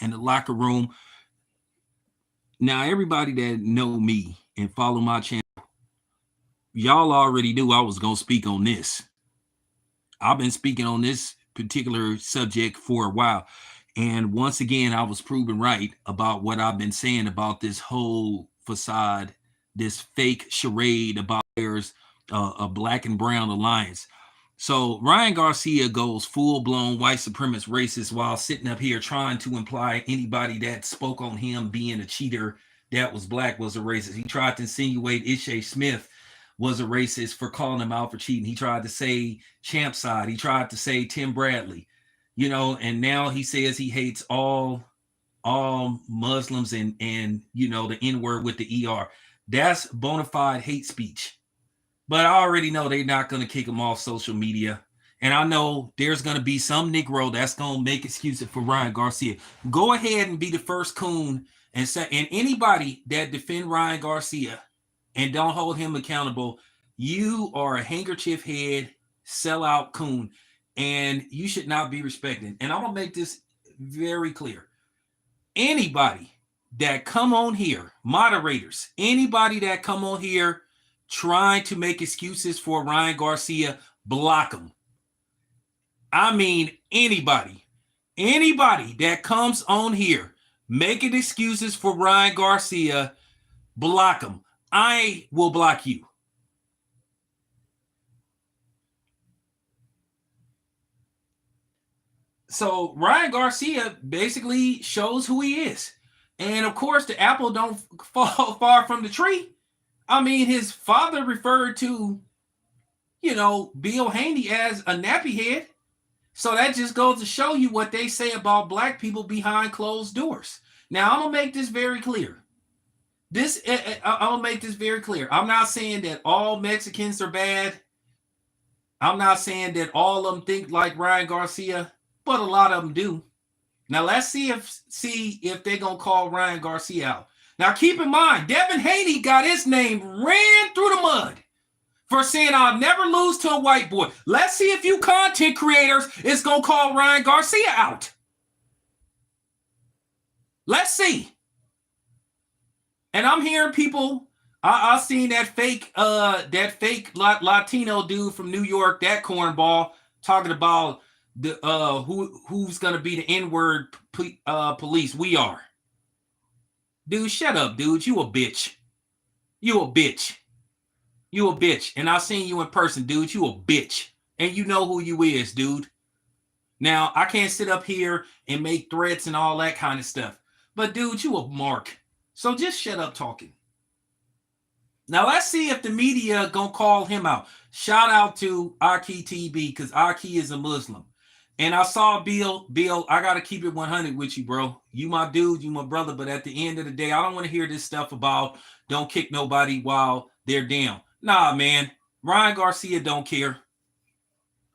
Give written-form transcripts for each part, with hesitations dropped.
in the locker room. Now, everybody that know me and follow my channel, y'all already knew I was going to speak on this. I've been speaking on this particular subject for a while. And once again, I was proven right about what I've been saying about this whole facade, this fake charade about there's a black and brown alliance. So Ryan Garcia goes full-blown white supremacist racist while sitting up here trying to imply anybody that spoke on him being a cheater that was black was a racist. He tried to insinuate Ishe Smith was a racist for calling him out for cheating. He tried to say Champside. He tried to say Tim Bradley, and now he says he hates all Muslims and the N-word with the ER. That's bona fide hate speech. But I already know they're not going to kick him off social media. And I know there's going to be some Negro that's going to make excuses for Ryan Garcia. Go ahead and be the first coon and say, and anybody that defend Ryan Garcia and don't hold him accountable, you are a handkerchief head, sellout coon, and you should not be respected. And I'm going to make this very clear. Anybody that come on here, moderators, anybody that come on here trying to make excuses for Ryan Garcia, block them. I mean, anybody that comes on here making excuses for Ryan Garcia, block them. I will block you. So Ryan Garcia basically shows who he is. And of course, the apple don't fall far from the tree. I mean, his father referred to, Bill Haney as a nappy head. So that just goes to show you what they say about black people behind closed doors. Now, I'm going to make this very clear. I'm going to make this very clear. I'm not saying that all Mexicans are bad. I'm not saying that all of them think like Ryan Garcia, but a lot of them do. Now, let's see if they're going to call Ryan Garcia out. Now, keep in mind, Devin Haney got his name ran through the mud for saying I'll never lose to a white boy. Let's see if you content creators is going to call Ryan Garcia out. Let's see. And I'm hearing people, I seen that fake Latino dude from New York, that cornball, talking about the who's going to be the N-word police. We are. Dude, shut up, dude. You a bitch. You a bitch. You a bitch. And I seen you in person, dude. You a bitch. And you know who you is, dude. Now, I can't sit up here and make threats and all that kind of stuff. But, dude, you a mark. So just shut up talking. Now, let's see if the media gonna call him out. Shout out to Aki TB, because Aki is a Muslim. And I saw Bill, I got to keep it 100 with you, bro. You my dude, you my brother. But at the end of the day, I don't want to hear this stuff about don't kick nobody while they're down. Nah, man. Ryan Garcia don't care.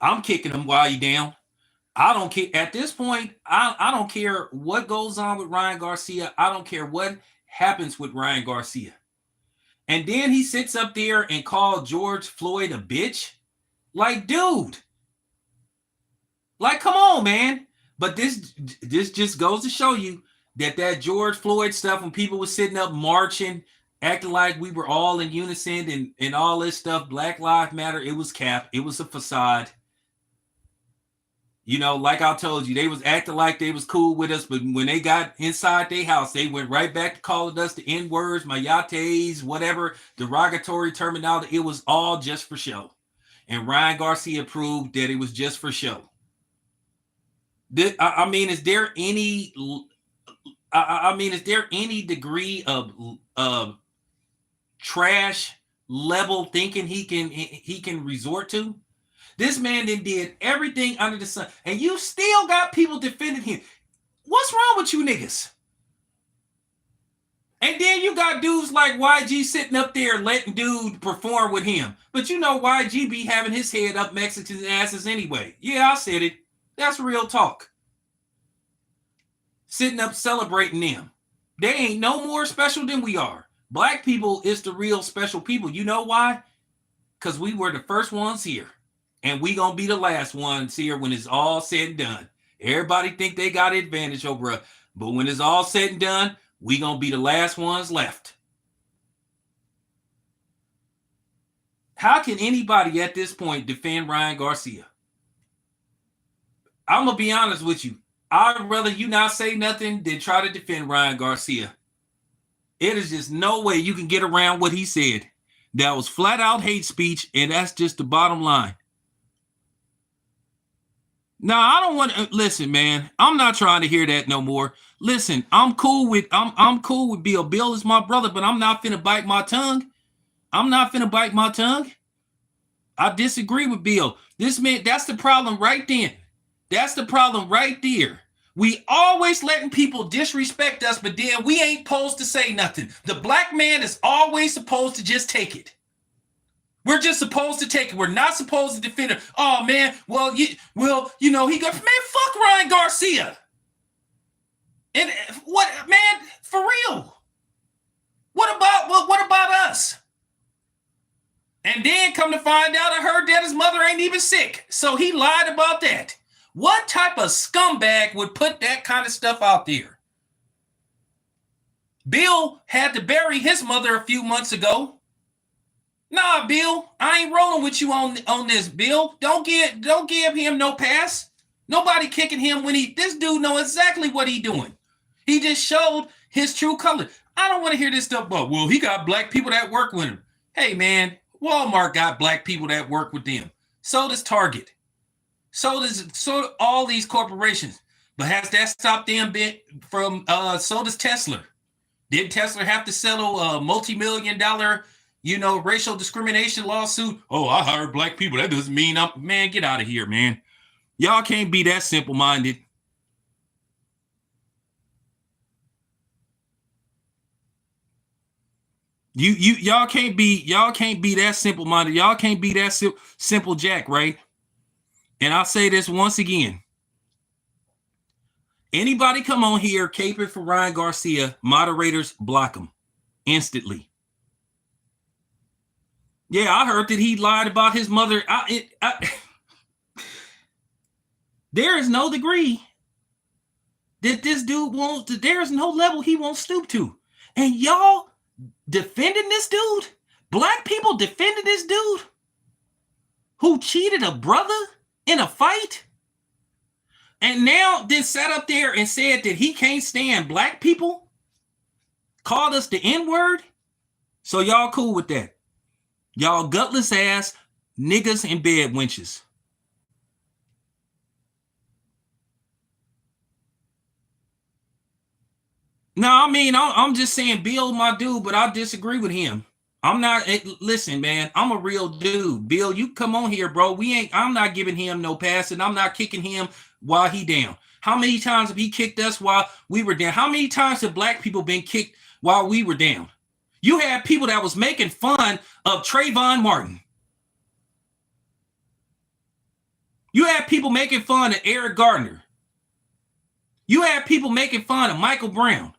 I'm kicking him while you down. I don't care. At this point, I don't care what goes on with Ryan Garcia. I don't care what happens with Ryan Garcia. And then he sits up there and called George Floyd a bitch. Like, dude. Like, come on, man. But this just goes to show you that George Floyd stuff, when people were sitting up marching, acting like we were all in unison and all this stuff, Black Lives Matter, it was cap. It was a facade. Like I told you, they was acting like they was cool with us, but when they got inside their house, they went right back to calling us the N-words, mayates, whatever, derogatory terminology. It was all just for show. And Ryan Garcia proved that it was just for show. I mean, is there any degree of trash level thinking he can resort to? This man then did everything under the sun, and you still got people defending him. What's wrong with you niggas? And then you got dudes like YG sitting up there letting dude perform with him. But YG be having his head up Mexican asses anyway. Yeah, I said it. That's real talk. Sitting up celebrating them. They ain't no more special than we are. Black people is the real special people. You know why? Because we were the first ones here. And we gonna be the last ones here when it's all said and done. Everybody think they got advantage over us. But when it's all said and done, we going to be the last ones left. How can anybody at this point defend Ryan Garcia? I'm going to be honest with you. I'd rather you not say nothing than try to defend Ryan Garcia. It is just no way you can get around what he said. That was flat out hate speech, and that's just the bottom line. Now, I don't want to listen, man. I'm not trying to hear that no more. Listen, I'm cool with Bill. Bill is my brother, but I'm not finna bite my tongue. I'm not finna bite my tongue. I disagree with Bill. This man, that's the problem right then. That's the problem right there. We always letting people disrespect us, but then we ain't supposed to say nothing. The black man is always supposed to just take it. We're just supposed to take it. We're not supposed to defend it. Oh man, he goes, man, fuck Ryan Garcia. And what, man, for real? What about us? And then come to find out, I heard that his mother ain't even sick. So he lied about that. What type of scumbag would put that kind of stuff out there? Bill had to bury his mother a few months ago. Nah, Bill, I ain't rolling with you on this, Bill. Don't give him no pass. Nobody kicking him when this dude know exactly what he doing. He just showed his true color. I don't want to hear this stuff about, well, he got black people that work with him. Hey, man, Walmart got black people that work with them. So does Target. So do all these corporations. But has that stopped them from, so does Tesla. Did Tesla have to settle a multi-million-dollar, racial discrimination lawsuit? Oh, I hired black people. That doesn't mean man, get out of here, man. Y'all can't be that simple-minded. Y'all can't be that simple-minded. Y'all can't be that simple Jack, right? And I'll say this once again. Anybody come on here caping for Ryan Garcia, moderators block him instantly. Yeah, I heard that he lied about his mother. There is no degree that this dude won't, there's no level he won't stoop to. And y'all defending this dude? Black people defending this dude who cheated a brother in a fight? And now then sat up there and said that he can't stand black people? Called us the N-word? So y'all cool with that? Y'all gutless ass niggas and bed wenches. No, I mean, I'm just saying Bill, my dude, but I disagree with him. I'm not, listen, man, I'm a real dude. Bill, you come on here, bro. I'm not giving him no pass, and I'm not kicking him while he down. How many times have he kicked us while we were down? How many times have black people been kicked while we were down? You had people that was making fun of Trayvon Martin. You had people making fun of Eric Gardner. You had people making fun of Michael Brown.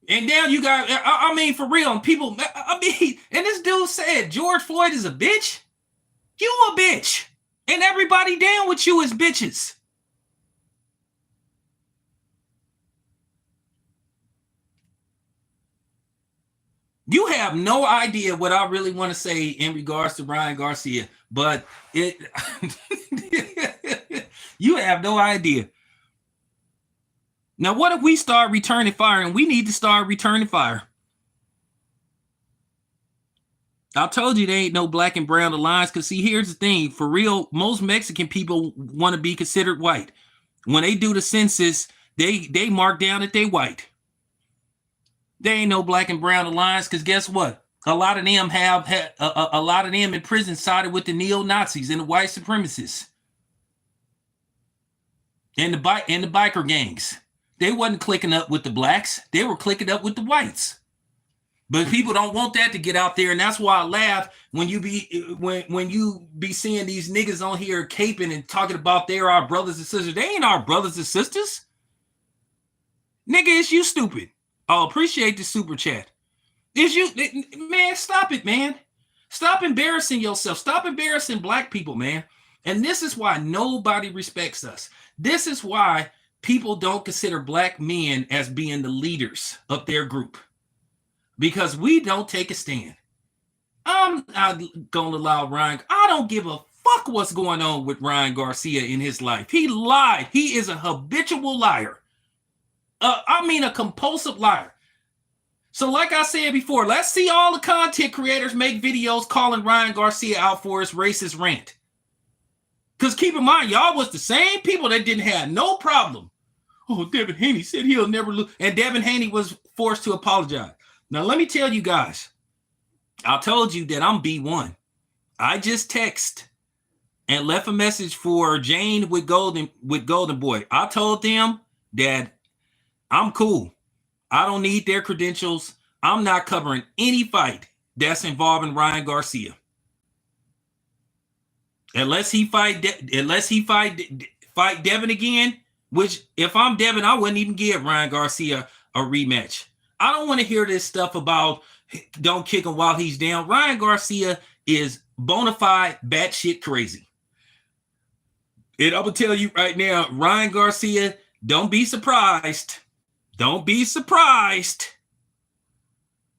And now you got, I mean, for real, people, and this dude said George Floyd is a bitch. You a bitch. And everybody down with you is bitches. You have no idea what I really want to say in regards to Ryan Garcia, but you have no idea. Now, what if we start returning fire? And we need to start returning fire. I told you there ain't no black and brown alliance, because see, here's the thing. For real, most Mexican people want to be considered white. When they do the census, they mark down that they white. There ain't no black and brown alliance, because guess what? A lot of them a lot of them in prison sided with the neo-Nazis and the white supremacists. And the biker gangs. They wasn't clicking up with the blacks. They were clicking up with the whites. But people don't want that to get out there, and that's why I laugh when you be seeing these niggas on here caping and talking about they're our brothers and sisters. They ain't our brothers and sisters. Nigga, it's you stupid. I'll appreciate the super chat. Is you, man, stop it, man. Stop embarrassing yourself. Stop embarrassing black people, man. And this is why nobody respects us. This is why people don't consider black men as being the leaders of their group, because we don't take a stand. I'm not going to allow Ryan. I don't give a fuck what's going on with Ryan Garcia in his life. He lied. He is a habitual liar. I mean, a compulsive liar. So like I said before, let's see all the content creators make videos calling Ryan Garcia out for his racist rant. Because keep in mind, y'all was the same people that didn't have no problem. Oh, Devin Haney said he'll never lose. And Devin Haney was forced to apologize. Now, let me tell you guys, I told you that I'm B1. I just text and left a message for Jane with Golden Boy. I told them that I'm cool. I don't need their credentials. I'm not covering any fight that's involving Ryan Garcia. Unless he fight Devin again, which if I'm Devin, I wouldn't even give Ryan Garcia a rematch. I don't want to hear this stuff about don't kick him while he's down. Ryan Garcia is bona fide batshit crazy. And I'm going to tell you right now, Ryan Garcia, don't be surprised. Don't be surprised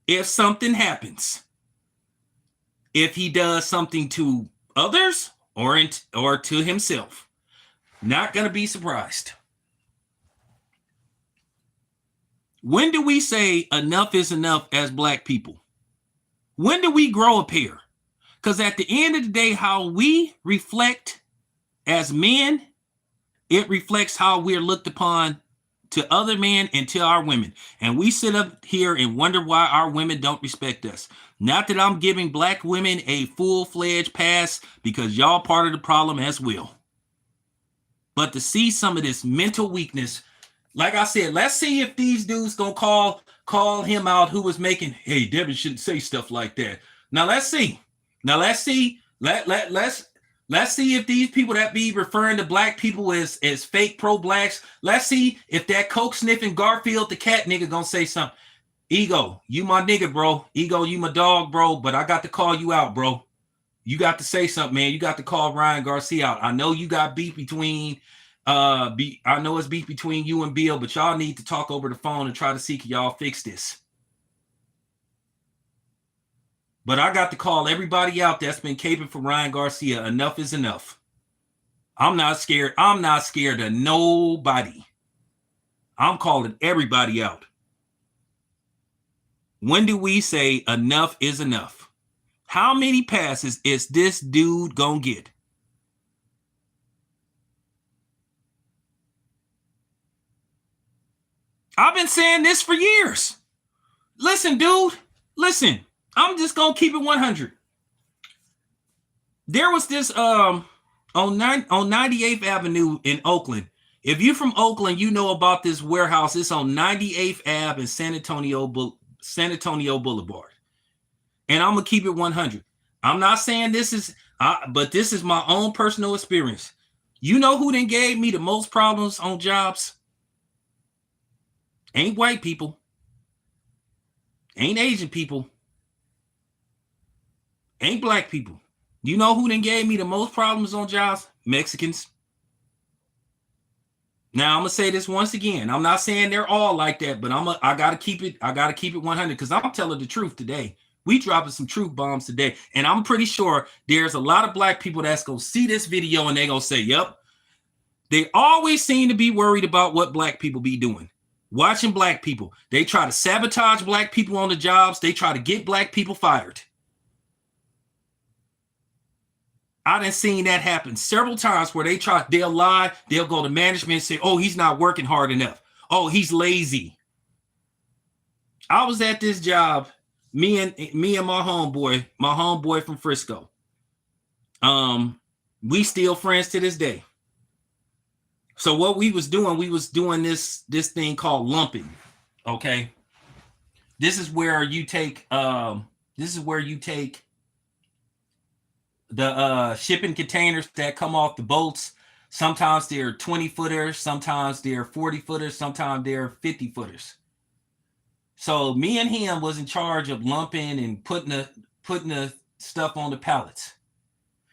if something happens. If he does something to others or to himself. Not going to be surprised. When do we say enough is enough as black people? When do we grow a pair? Because at the end of the day, how we reflect as men, it reflects how we're looked upon to other men and to our women. And we sit up here and wonder why our women don't respect us. Not that I'm giving black women a full-fledged pass, because y'all part of the problem as well. But to see some of this mental weakness, like I said, let's see if these dudes gonna call him out who was making, hey, Devin shouldn't say stuff like that. Now let's see. Let's see if these people that be referring to black people as fake pro-blacks, let's see if that coke sniffing Garfield the cat nigga gonna say something. Ego, you my nigga, bro. Ego, you my dog, bro. But I got to call you out, bro. You got to say something, man. You got to call Ryan Garcia out. I know you got beef between I know it's beef between you and Bill, but y'all need to talk over the phone and try to see can y'all fix this. But I got to call everybody out that's been caping for Ryan Garcia. Enough is enough. I'm not scared. I'm not scared of nobody. I'm calling everybody out. When do we say enough is enough? How many passes is this dude gonna get? I've been saying this for years. Listen, dude. Listen. I'm just gonna keep it 100. There was this on 98th Avenue in Oakland. If you're from Oakland, you know about this warehouse. It's on 98th Ave and San Antonio Boulevard. And I'm gonna keep it 100. I'm not saying this is, but this is my own personal experience. You know who then gave me the most problems on jobs? Ain't white people. Ain't Asian people. Ain't black people. You know who then gave me the most problems on jobs? Mexicans. Now I'm gonna say this once again. I'm not saying they're all like that, but I gotta keep it 100 because I'm telling the truth today. We dropping some truth bombs today, and I'm pretty sure there's a lot of black people that's gonna see this video and they gonna say, "Yep." They always seem to be worried about what black people be doing. Watching black people, they try to sabotage black people on the jobs. They try to get black people fired. I done seen that happen several times where they'll lie, they'll go to management and say, oh, he's not working hard enough. Oh, he's lazy. I was at this job, me and my homeboy from Frisco. We still friends to this day. So what we was doing this thing called lumping. Okay. This is where you take the shipping containers that come off the boats. Sometimes they're 20 footers, sometimes they're 40 footers, sometimes they're 50 footers. So me and him was in charge of lumping and putting the stuff on the pallets.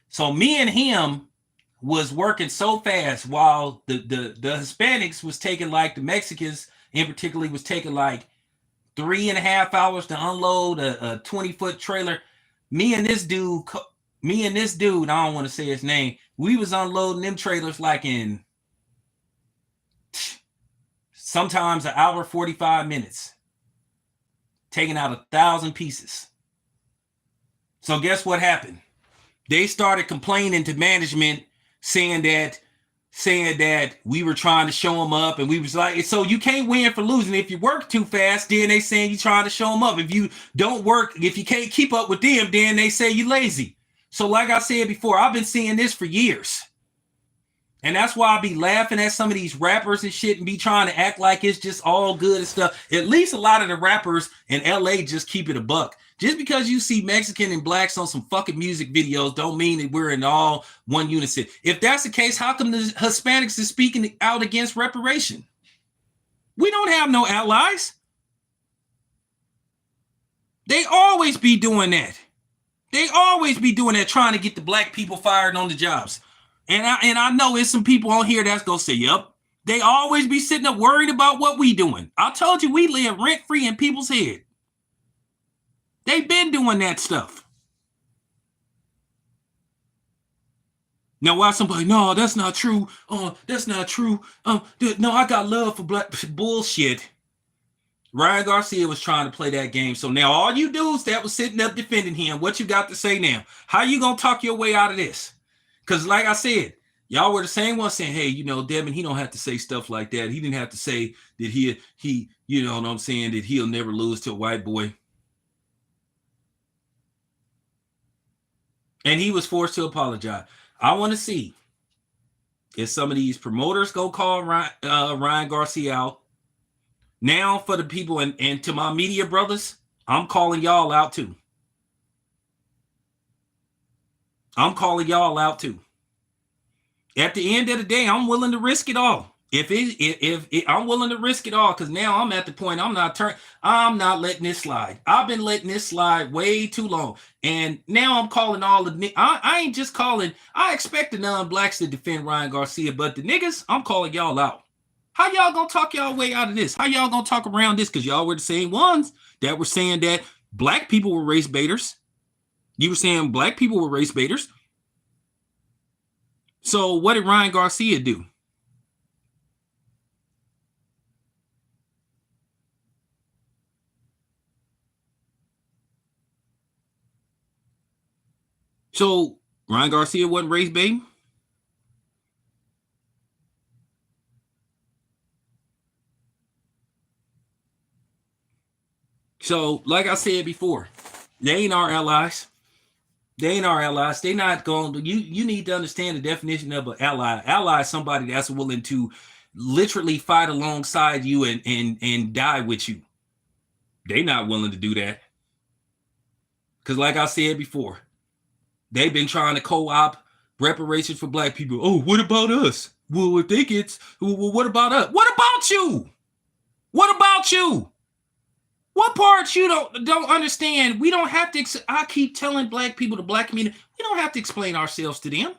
So me and him was working so fast while the Hispanics was taking, like the Mexicans in particular was taking like 3.5 hours to unload a 20-foot trailer. Me and this dude, I don't want to say his name, we was unloading them trailers like in sometimes an hour, 45 minutes, taking out 1,000 pieces. So guess what happened? They started complaining to management, saying that we were trying to show them up, and we was like, so you can't win for losing. If you work too fast, then they saying you trying to show them up. If you don't work, if you can't keep up with them, then they say you lazy. So like I said before, I've been seeing this for years. And that's why I be laughing at some of these rappers and shit and be trying to act like it's just all good and stuff. At least a lot of the rappers in LA just keep it a buck. Just because you see Mexican and blacks on some fucking music videos don't mean that we're in all one unison. If that's the case, how come the Hispanics is speaking out against reparation? We don't have no allies. They always be doing that. They always be doing that, trying to get the black people fired on the jobs. And I know there's some people on here that's gonna say, yep. They always be sitting up worried about what we doing. I told you we live rent-free in people's head. They've been doing that stuff. Now, why somebody, no, that's not true. That's not true. No, I got love for black bullshit. Ryan Garcia was trying to play that game. So now all you dudes that was sitting up defending him, what you got to say now? How you gonna talk your way out of this? Because like I said, y'all were the same ones saying, hey, Devin, he don't have to say stuff like that. He didn't have to say that he, you know what I'm saying, that he'll never lose to a white boy. And he was forced to apologize. I want to see if some of these promoters go call Ryan Garcia out. Now for the people and to my media brothers, I'm calling y'all out too. I'm calling y'all out too. At the end of the day, I'm willing to risk it all. If I'm willing to risk it all, because now I'm at the point I'm not letting this slide. I've been letting this slide way too long, and now I'm calling all the. I ain't just calling. I expect the non-blacks to defend Ryan Garcia, but the niggas, I'm calling y'all out. How y'all gonna talk y'all way out of this? How y'all gonna talk around this? Because y'all were the same ones that were saying that black people were race baiters. You were saying black people were race baiters. So what did Ryan Garcia do? So Ryan Garcia wasn't race baiting? So, like I said before, they ain't our allies. They ain't our allies. They not going to, you need to understand the definition of an ally. Ally is somebody that's willing to literally fight alongside you and die with you. They not willing to do that. Because like I said before, they've been trying to co-op reparations for black people. Oh, what about us? Well, if they get, well, what about us? What about you? What about you? What parts you don't understand? We don't have to. I keep telling black people, the black community, we don't have to explain ourselves to them.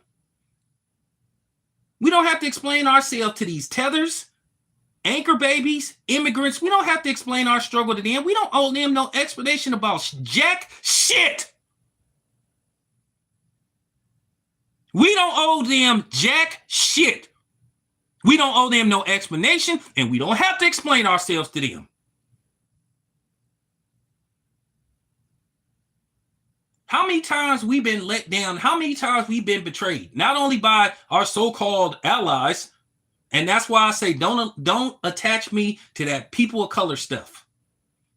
We don't have to explain ourselves to these tethers, anchor babies, immigrants. We don't have to explain our struggle to them. We don't owe them no explanation about jack shit. We don't owe them jack shit. We don't owe them no explanation, and we don't have to explain ourselves to them. How many times we've been let down? How many times we've been betrayed? Not only by our so-called allies, and that's why I say don't attach me to that people of color stuff.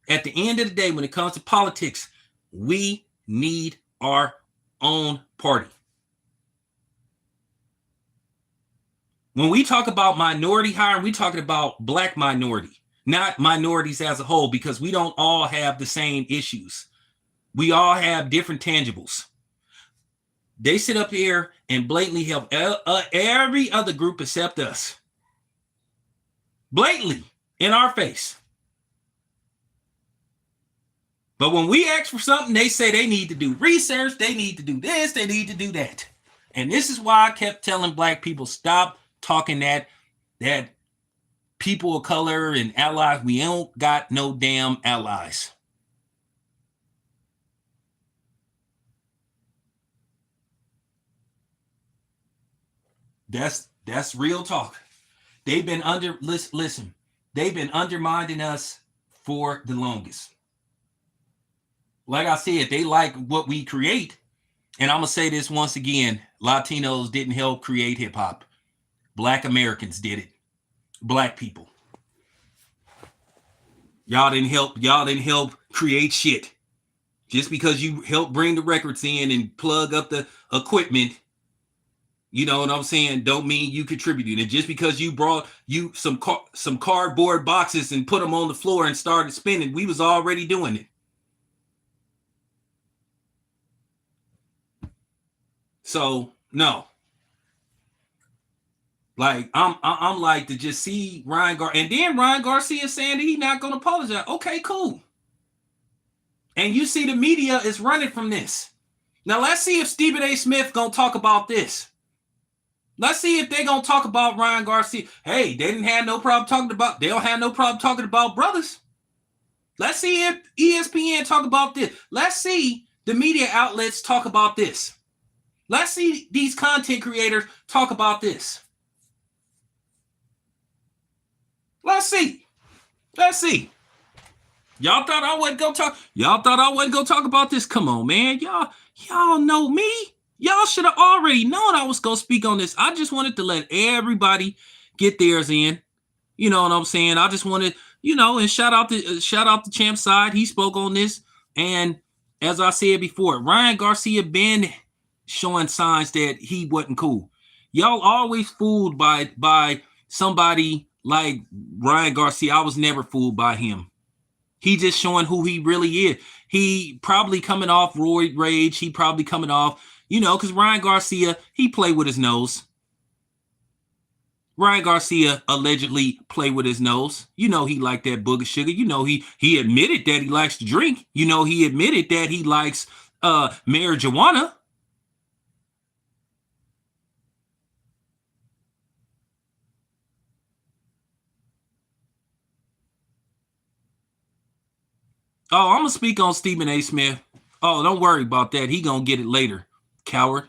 At the end of the day, when it comes to politics, we need our own party. When we talk about minority hiring, we're talking about black minority, not minorities as a whole, because we don't all have the same issues. We all have different tangibles. They sit up here and blatantly help every other group except us. Blatantly in our face. But when we ask for something, they say they need to do research, they need to do this, they need to do that. And this is why I kept telling black people, stop talking that people of color and allies, we don't got no damn allies. That's real talk. They've been listen, they've been undermining us for the longest. Like I said, they like what we create. And I'm gonna say this once again: Latinos didn't help create hip hop. Black Americans did it. Black people. Y'all didn't help. Y'all didn't help create shit. Just because you help bring the records in and plug up the equipment, you know what I'm saying, don't mean you contributed. And just because you brought you some cardboard boxes and put them on the floor and started spinning, we was already doing it. So no, like I'm like to just see and then Ryan Garcia saying that he's not gonna apologize. Okay, cool. And you see the media is running from this. Now let's see if Stephen A. Smith gonna talk about this. Let's see if they're gonna talk about Ryan Garcia. Hey, they didn't have no problem talking about. They don't have no problem talking about brothers. Let's see if ESPN talk about this. Let's see the media outlets talk about this. Let's see these content creators talk about this. Let's see. Let's see. Y'all thought I wasn't gonna talk. Y'all thought I wasn't gonna talk about this. Come on, man. Y'all know me. Y'all should have already known I was gonna speak on this. I just wanted to let everybody get theirs in. You know what I'm saying? I just wanted, and shout out the champ side. He spoke on this, and as I said before, Ryan Garcia been showing signs that he wasn't cool. Y'all always fooled by somebody like Ryan Garcia. I was never fooled by him. He just showing who he really is. He probably coming off roid rage. He probably coming off, because Ryan Garcia, he played with his nose. Ryan Garcia allegedly played with his nose. He liked that booger sugar. He admitted that he likes to drink. He admitted that he likes marijuana. Oh, I'm going to speak on Stephen A. Smith. Oh, don't worry about that. He going to get it later, coward.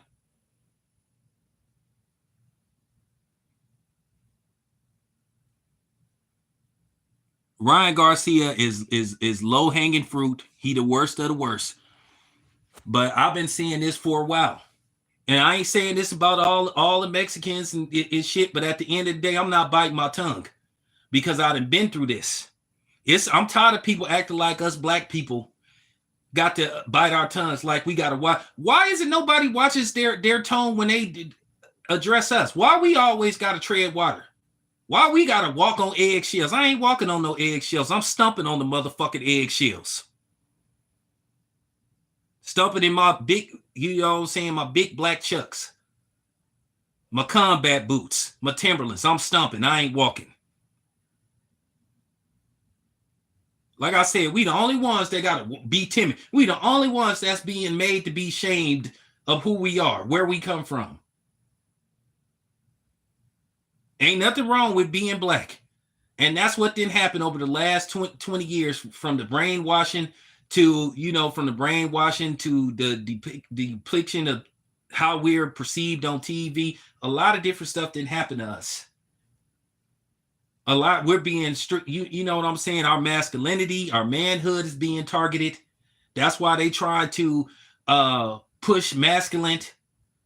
Ryan Garcia is low-hanging fruit. He the worst of the worst. But I've been seeing this for a while. And I ain't saying this about all the Mexicans and shit, but at the end of the day, I'm not biting my tongue because I done been through this. I'm tired of people acting like us black people got to bite our tongues like we got to watch. Why is it nobody watches their tone when they address us? Why we always got to tread water? Why we got to walk on eggshells? I ain't walking on no eggshells. I'm stumping on the motherfucking eggshells. Stumping in my big, my big black Chucks. My combat boots, my Timberlands. I'm stumping. I ain't walking. Like I said, we the only ones that got to be timid. We the only ones that's being made to be shamed of who we are, where we come from. Ain't nothing wrong with being black. And that's what didn't happen over the last 20 years from the brainwashing to, from the brainwashing to the depiction of how we're perceived on TV. A lot of different stuff didn't happen to us. A lot, we're being strict. You know what I'm saying? Our masculinity, our manhood is being targeted. That's why they try to push masculine.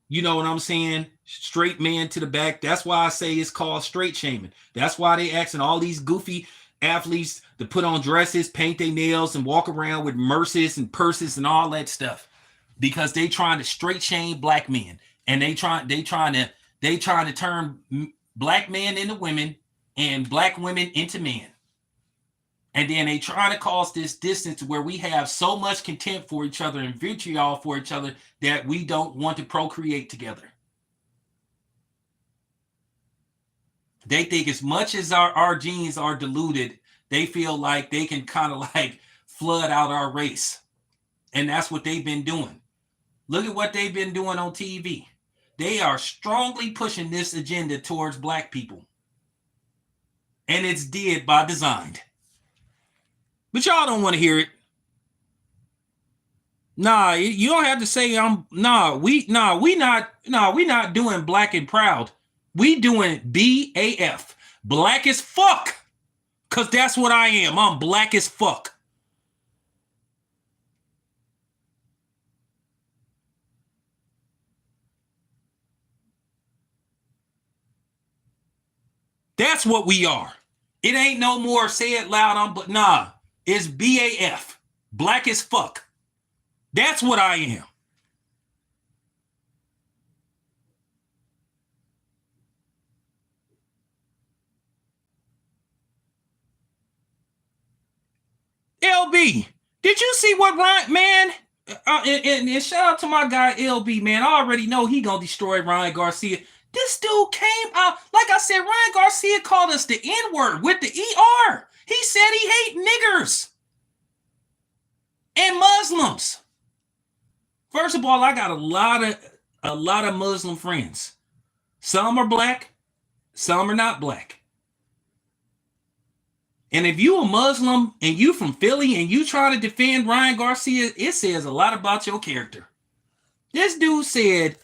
You know what I'm saying? Straight man to the back. That's why I say it's called straight shaming. That's why they asking all these goofy athletes to put on dresses, paint their nails, and walk around with Merces and purses and all that stuff, because they trying to straight shame black men, and they trying to turn black men into women and black women into men. And then they try to cause this distance where we have so much contempt for each other and vitriol for each other that we don't want to procreate together. They think as much as our genes are diluted, they feel like they can kind of like flood out our race. And that's what they've been doing. Look at what they've been doing on TV. They are strongly pushing this agenda towards black people. And it's did by design. But y'all don't want to hear it. Nah, you don't have to say we not doing black and proud. We doing BAF. Black as fuck. Cause that's what I am. I'm black as fuck. That's what we are. It ain't no more say it loud, but nah. It's BAF. Black as fuck. That's what I am. LB, did you see what Ryan, man? And shout out to my guy LB, man. I already know he gonna destroy Ryan Garcia. This dude came out, like I said, Ryan Garcia called us the N-word with the ER. He said he hate niggers and Muslims. First of all, I got a lot of Muslim friends. Some are black, some are not black. And if you a Muslim and you from Philly and you try to defend Ryan Garcia, it says a lot about your character. This dude said,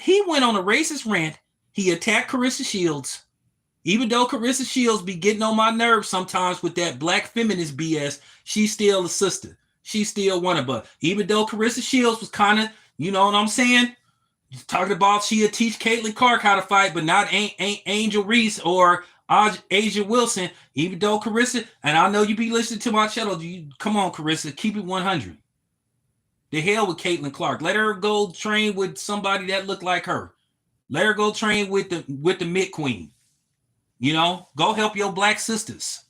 he went on a racist rant. He attacked Carissa Shields. Even though Carissa Shields be getting on my nerves sometimes with that black feminist BS, she's still a sister. She's still one of us. Even though Carissa Shields was kind of, you know what I'm saying? Talking about she'll teach Caitlin Clark how to fight, but not Angel Reese or Asia Wilson. Even though Carissa, and I know you be listening to my channel, come on, Carissa, keep it 100. The hell with Caitlin Clark. Let her go train with somebody that look like her. Let her go train with the Mid Queen. You know, go help your black sisters.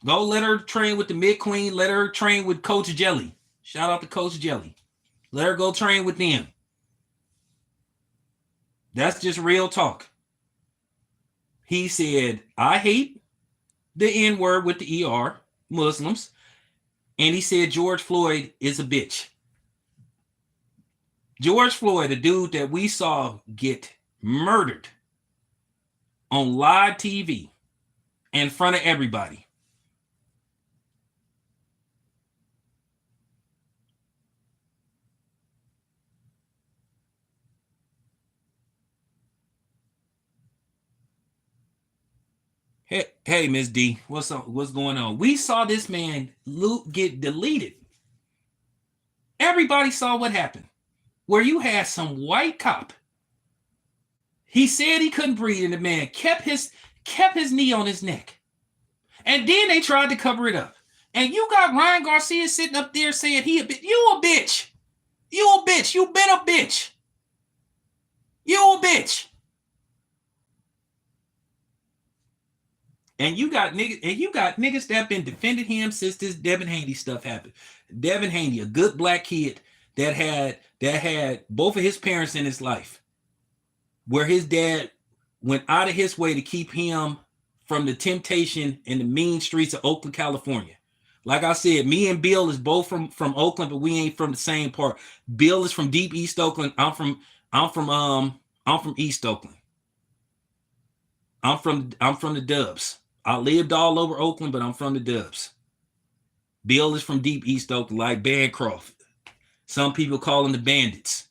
Go let her train with the Mid Queen. Let her train with Coach Jelly. Shout out to Coach Jelly. Let her go train with them. That's just real talk. He said, I hate the N-word with the ER, Muslims. And he said George Floyd is a bitch. George Floyd, a dude that we saw get murdered on live TV in front of everybody. Hey, Miss D, what's up? What's going on? We saw this man Luke get deleted. Everybody saw what happened. Where you had some white cop. He said he couldn't breathe, and the man kept his knee on his neck. And then they tried to cover it up. And you got Ryan Garcia sitting up there saying he a bitch. You a bitch. You a bitch. You been a bitch. You a bitch. And you got niggas that been defending him since this Devin Haney stuff happened. Devin Haney, a good black kid that had both of his parents in his life, where his dad went out of his way to keep him from the temptation in the mean streets of Oakland, California. Like I said, me and Bill is both from Oakland, but we ain't from the same part. Bill is from deep East Oakland. I'm from East Oakland. I'm from the Dubs. I lived all over Oakland, but I'm from the Dubs. Bill is from deep East Oakland, like Bancroft. Some people call them the Bandits.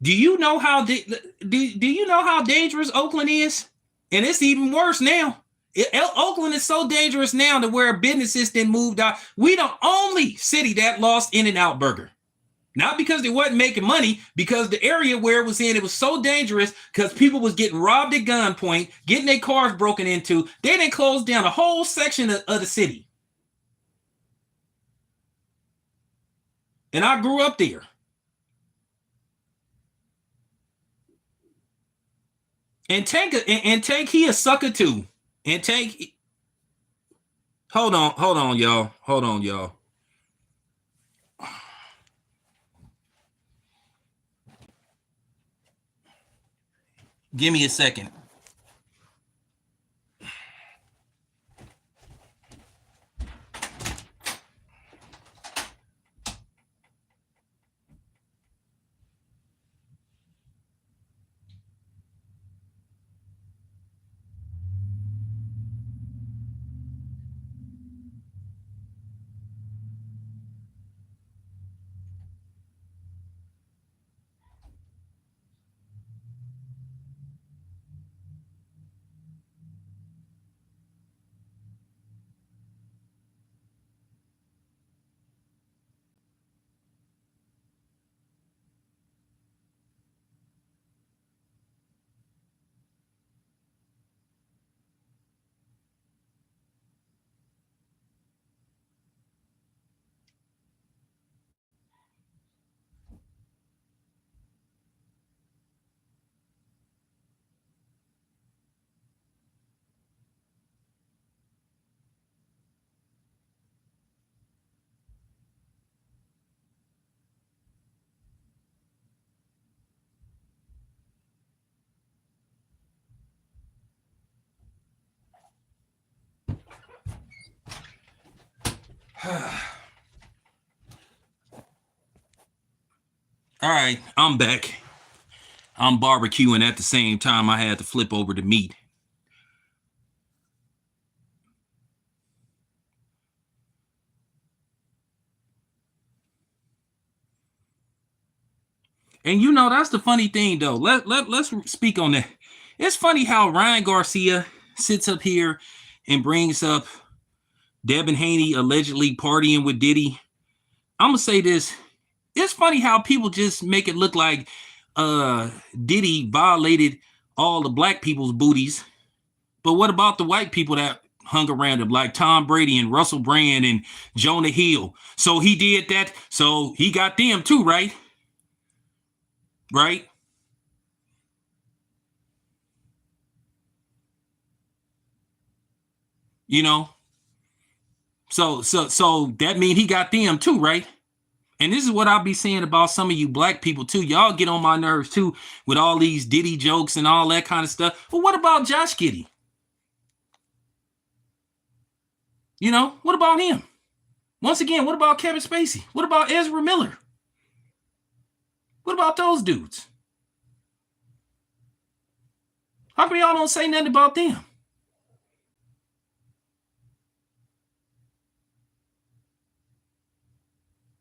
Do you know how dangerous Oakland is? And it's even worse now. Oakland is so dangerous now to where businesses then moved out. We the only city that lost In-N-Out Burger. Not because they wasn't making money, because the area where it was in, it was so dangerous because people was getting robbed at gunpoint, getting their cars broken into. They didn't close down a whole section of the city. And I grew up there. And Tank, he a sucker too. And Tank, hold on, y'all. Give me a second. All right, I'm back. I'm barbecuing at the same time I had to flip over the meat. And you know, that's the funny thing though. Let's speak on that. It's funny how Ryan Garcia sits up here and brings up Devin Haney allegedly partying with Diddy. I'm gonna say this. It's funny how people just make it look like Diddy violated all the black people's booties. But what about the white people that hung around him, like Tom Brady and Russell Brand and Jonah Hill? So he did that. So he got them too, right? Right? You know? So that means he got them too, right? And this is what I'll be saying about some of you black people too. Y'all get on my nerves too with all these Diddy jokes and all that kind of stuff. But what about Josh Giddey? You know, what about him? Once again, what about Kevin Spacey? What about Ezra Miller? What about those dudes? How come y'all don't say nothing about them?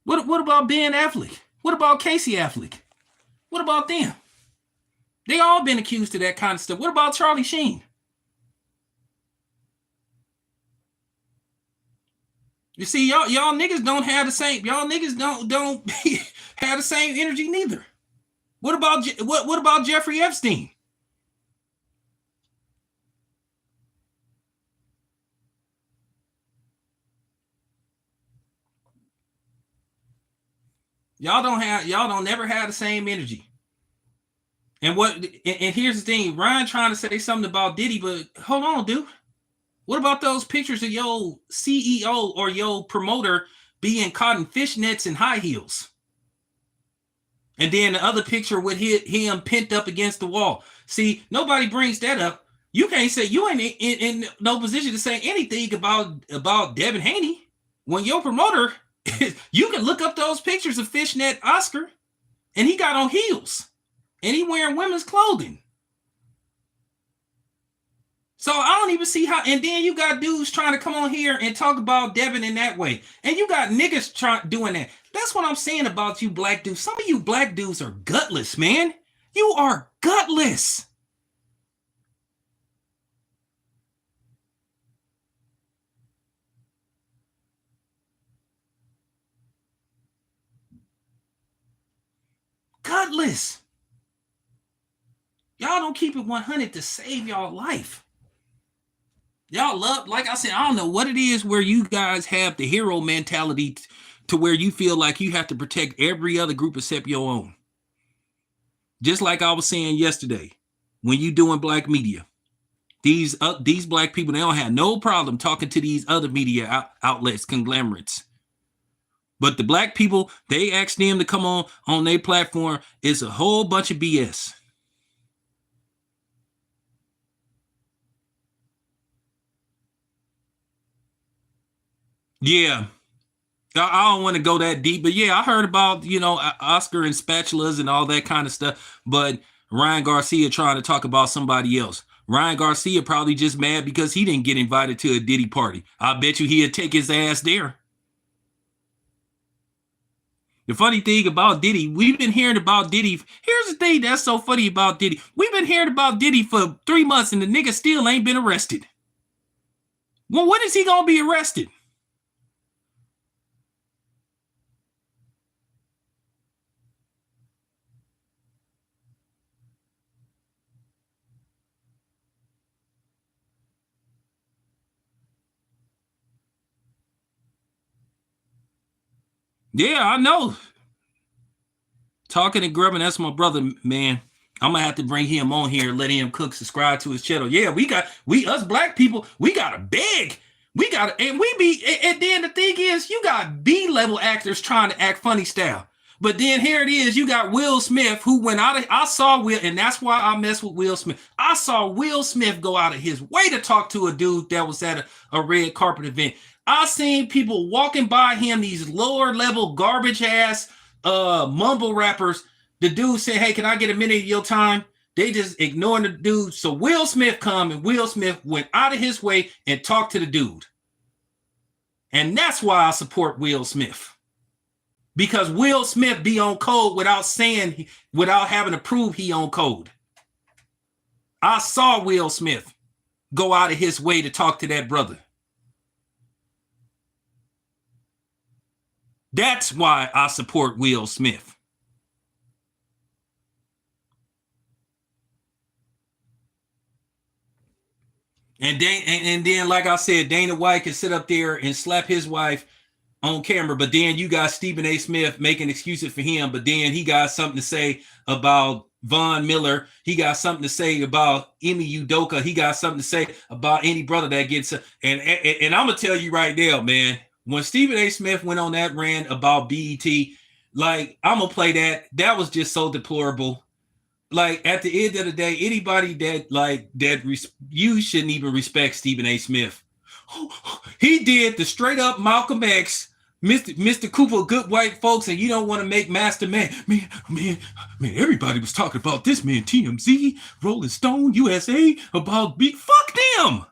What about Ben Affleck? What about Casey Affleck? What about them? They all been accused of that kind of stuff. What about Charlie Sheen? You see, y'all niggas don't have the same. Y'all niggas don't have the same energy neither. What about Jeffrey Epstein? Y'all don't never have the same energy. And here's the thing, Ryan trying to say something about Diddy, but hold on, dude. What about those pictures of your CEO or your promoter being caught in fishnets and high heels? And then the other picture with him pent up against the wall. See, nobody brings that up. You can't say you ain't in no position to say anything about Devin Haney when your promoter. You can look up those pictures of fishnet Oscar, and he got on heels, and he wearing women's clothing. So I don't even see how. And then you got dudes trying to come on here and talk about Devin in that way, and you got niggas doing that. That's what I'm saying about you black dudes. Some of you black dudes are gutless, man. You are gutless. Gutless. Y'all don't keep it 100 to save y'all life. Y'all love, like I said, I don't know what it is where you guys have the hero mentality to where you feel like you have to protect every other group except your own. Just like I was saying yesterday, when you doing black media, these black people, they don't have no problem talking to these other media outlets, conglomerates. But the black people, they ask them to come on their platform. It's a whole bunch of BS. Yeah. I don't want to go that deep, but yeah, I heard about, Oscar and spatulas and all that kind of stuff. But Ryan Garcia trying to talk about somebody else. Ryan Garcia probably just mad because he didn't get invited to a Diddy party. I bet you he'd take his ass there. The funny thing about Diddy, we've been hearing about Diddy. Here's the thing that's so funny about Diddy. We've been hearing about Diddy for 3 months and the nigga still ain't been arrested. Well, when is he going to be arrested? Yeah, I know. Talking and grubbing, that's my brother, man. I'm gonna have to bring him on here and let him cook, subscribe to his channel. Yeah, we us black people, we gotta beg. We gotta, and we be, and then the thing is, you got B-level actors trying to act funny style. But then here it is, you got Will Smith, who went out of, I saw Will, and that's why I mess with Will Smith. I saw Will Smith go out of his way to talk to a dude that was at a red carpet event. I seen people walking by him, these lower level garbage ass mumble rappers. The dude said, hey, can I get a minute of your time? They just ignoring the dude. So Will Smith come, and Will Smith went out of his way and talked to the dude. And that's why I support Will Smith. Because Will Smith be on code without having to prove he on code. I saw Will Smith go out of his way to talk to that brother. That's why I support Will Smith. And then, like I said, Dana White can sit up there and slap his wife on camera, but then you got Stephen A. Smith making excuses for him, but then he got something to say about Von Miller. He got something to say about Emi Udoka. He got something to say about any brother that gets and I'm gonna tell you right now, man, when Stephen A. Smith went on that rant about BET, like, I'm gonna play that was just so deplorable. Like, at the end of the day, anybody you shouldn't even respect Stephen A. Smith. He did the straight up Malcolm X, Mr. Cooper, good white folks, and you don't want to make Master Man. Man, everybody was talking about this, man. TMZ, Rolling Stone, USA, about big. Fuck them.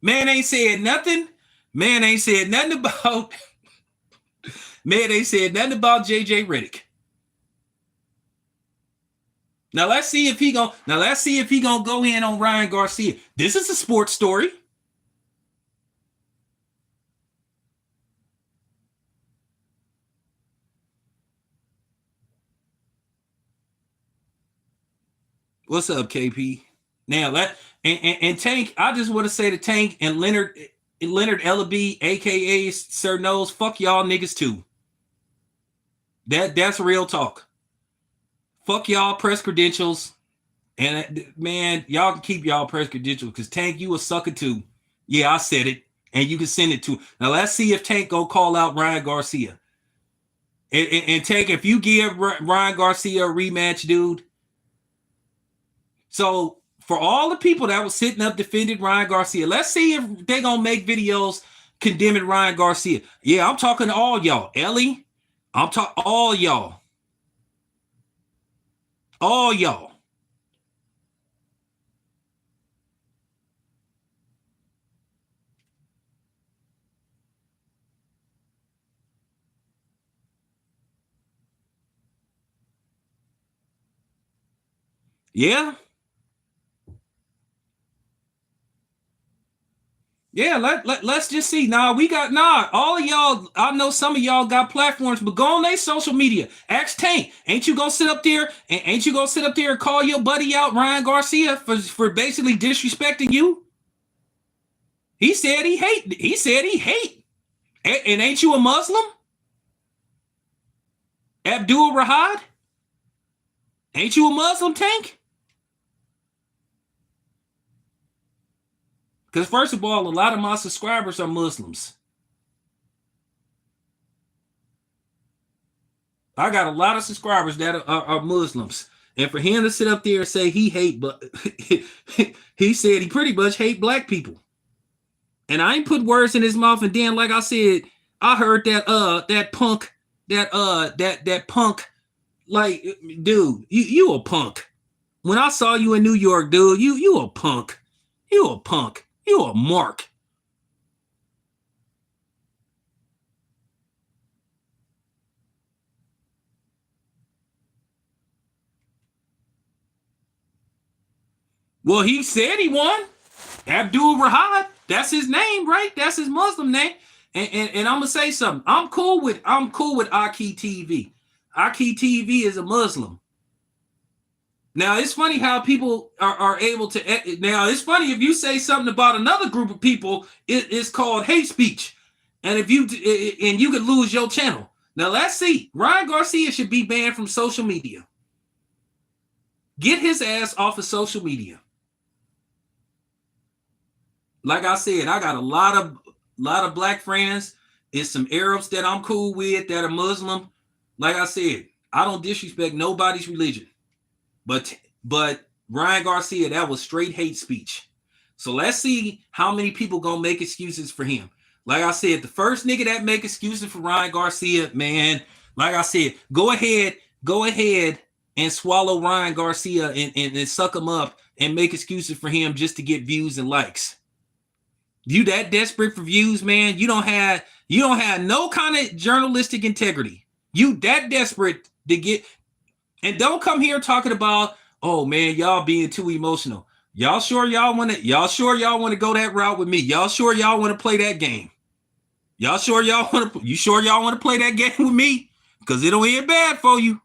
Man ain't said nothing. Man ain't said nothing about JJ Redick. Now let's see if he gonna go in on Ryan Garcia. This is a sports story. What's up, KP? Now and Tank, I just want to say to Tank and Leonard Ellaby, aka Sir Nose, fuck y'all niggas too. That's real talk. Fuck y'all press credentials. And man, y'all can keep y'all press credentials because Tank, you a sucker too. Yeah, I said it. And you can send it to. Now let's see if Tank go call out Ryan Garcia. And Tank, if you give Ryan Garcia a rematch, dude. So for all the people that was sitting up defending Ryan Garcia, let's see if they gonna make videos condemning Ryan Garcia. Yeah, I'm talking to all y'all. Ellie, I'm talking all y'all. All y'all. Yeah. Yeah, let's just see. All of y'all, I know some of y'all got platforms, but go on their social media. Ask Tank. Ain't you gonna sit up there and call your buddy out, Ryan Garcia, for basically disrespecting you? He said he hate. And ain't you a Muslim? Abdul Rahad? Ain't you a Muslim, Tank? Because first of all, a lot of my subscribers are Muslims. I got a lot of subscribers that are Muslims. And for him to sit up there and say he hate, but he said he pretty much hate black people. And I ain't put words in his mouth. And then, like I said, I heard that punk, like, dude, you a punk. When I saw you in New York, dude, you a punk. You a punk. You a mark. Well, he said he won. Abdul Rahad. That's his name, right? That's his Muslim name. And I'm gonna say something. I'm cool with Aki TV. Aki TV is a Muslim. Now, it's funny how people are able to. Now, it's funny if you say something about another group of people, it's called hate speech. And you could lose your channel. Now, let's see. Ryan Garcia should be banned from social media. Get his ass off of social media. Like I said, I got a lot of lot of black friends. It's some Arabs that I'm cool with that are Muslim. Like I said, I don't disrespect nobody's religion. But Ryan Garcia, that was straight hate speech. So let's see how many people gonna make excuses for him. Like I said, the first nigga that make excuses for Ryan Garcia, man, like I said, go ahead and swallow Ryan Garcia and suck him up and make excuses for him just to get views and likes. You that desperate for views, man? You don't have no kind of journalistic integrity. You that desperate to get, and don't come here talking about, oh man, y'all being too emotional. Y'all sure y'all want to go that route with me? Y'all sure y'all want to play that game? You sure y'all want to play that game with me? Because it'll end bad for you.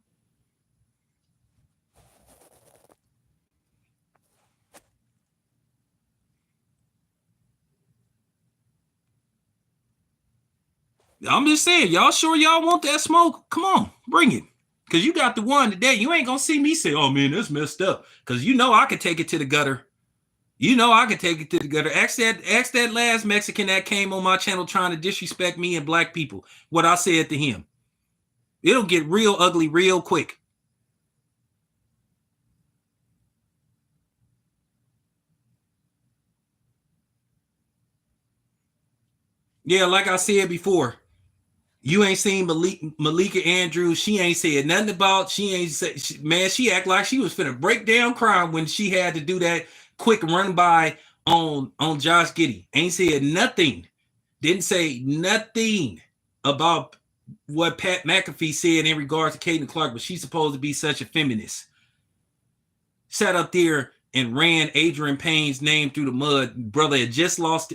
I'm just saying, y'all sure y'all want that smoke? Come on, bring it. Because you got the one today. You ain't going to see me say, oh, man, that's messed up. Because you know I can take it to the gutter. You know I can take it to the gutter. Ask that last Mexican that came on my channel trying to disrespect me and black people, what I said to him. It'll get real ugly real quick. Yeah, like I said before, you ain't seen Malika Andrews. She ain't said nothing about. She act like she was finna break down crying when she had to do that quick run by on Josh Giddey. Ain't said nothing. Didn't say nothing about what Pat McAfee said in regards to Caitlin Clark, but she's supposed to be such a feminist. Sat up there and ran Adrian Payne's name through the mud. Brother had just lost